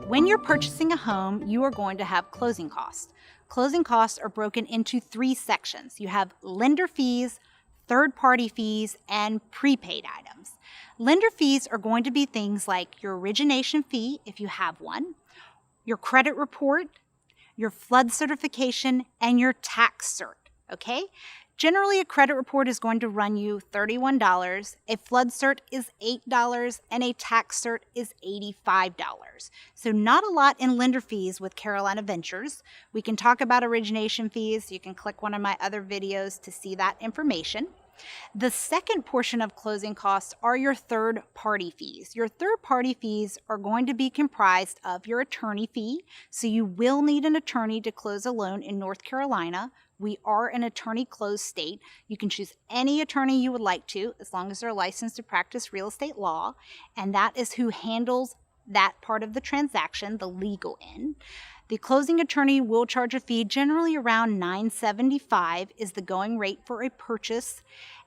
When you're purchasing a home, you are going to have closing costs. Closing costs are broken into 3 sections. You have lender fees, third-party fees, and prepaid items. Lender fees are going to be things like your origination fee, if you have one, your credit report, your flood certification, and your tax cert, okay? Generally, a credit report is going to run you $31, a flood cert is $8, and a tax cert is $85. So not a lot in lender fees with Carolina Ventures. We can talk about origination fees. You can click one of my other videos to see that information. The second portion of closing costs are your third-party fees. Your third-party fees are going to be comprised of your attorney fee. So you will need an attorney to close a loan in North Carolina. We are an attorney-closed state. You can choose any attorney you would like to, as long as they're licensed to practice real estate law, and that is who handles that part of the transaction, the legal end. The closing attorney will charge a fee generally around $9.75 is the going rate for a purchase.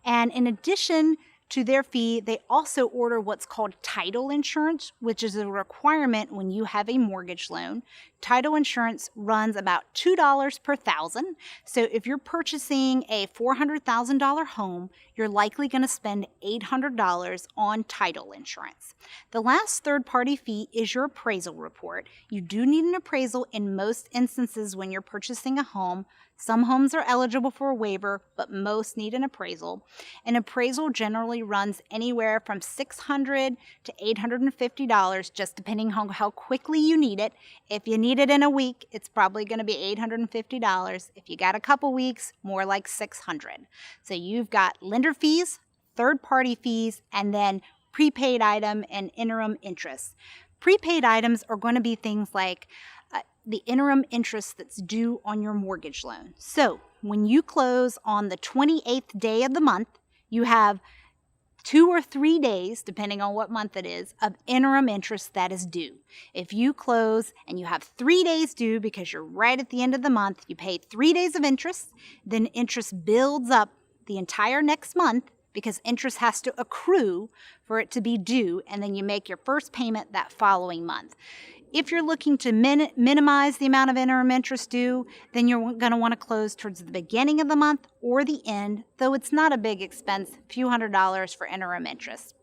And in addition to their fee, they also order what's called title insurance, which is a requirement when you have a mortgage loan. Title insurance runs about $2 per thousand. So if you're purchasing a $400,000 home, you're likely going to spend $800 on title insurance. The last third-party fee is your appraisal report. You do need an appraisal in most instances when you're purchasing a home. Some homes are eligible for a waiver, but most need an appraisal. An appraisal generally runs anywhere from $600 to $850, just depending on how quickly you need it. If you need it in a week, it's probably going to be $850. If you got a couple weeks, more like $600. So you've got lender fees, third-party fees, and then prepaid item and interim interest. Prepaid items are going to be things like the interim interest that's due on your mortgage loan. So when you close on the 28th day of the month, you have 2 or 3 days, depending on what month it is, of interim interest that is due. If you close and you have 3 days due because you're right at the end of the month, you pay 3 days of interest, then interest builds up the entire next month because interest has to accrue for it to be due, and then you make your first payment that following month. If you're looking to minimize the amount of interim interest due, then you're going to want to close towards the beginning of the month or the end, though it's not a big expense, a few $100s for interim interest.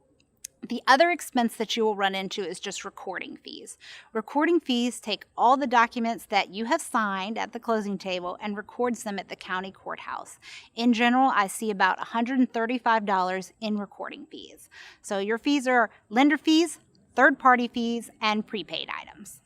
The other expense that you will run into is just recording fees. Recording fees take all the documents that you have signed at the closing table and records them at the county courthouse. In general, I see about $135 in recording fees. So your fees are lender fees, third-party fees, and prepaid items.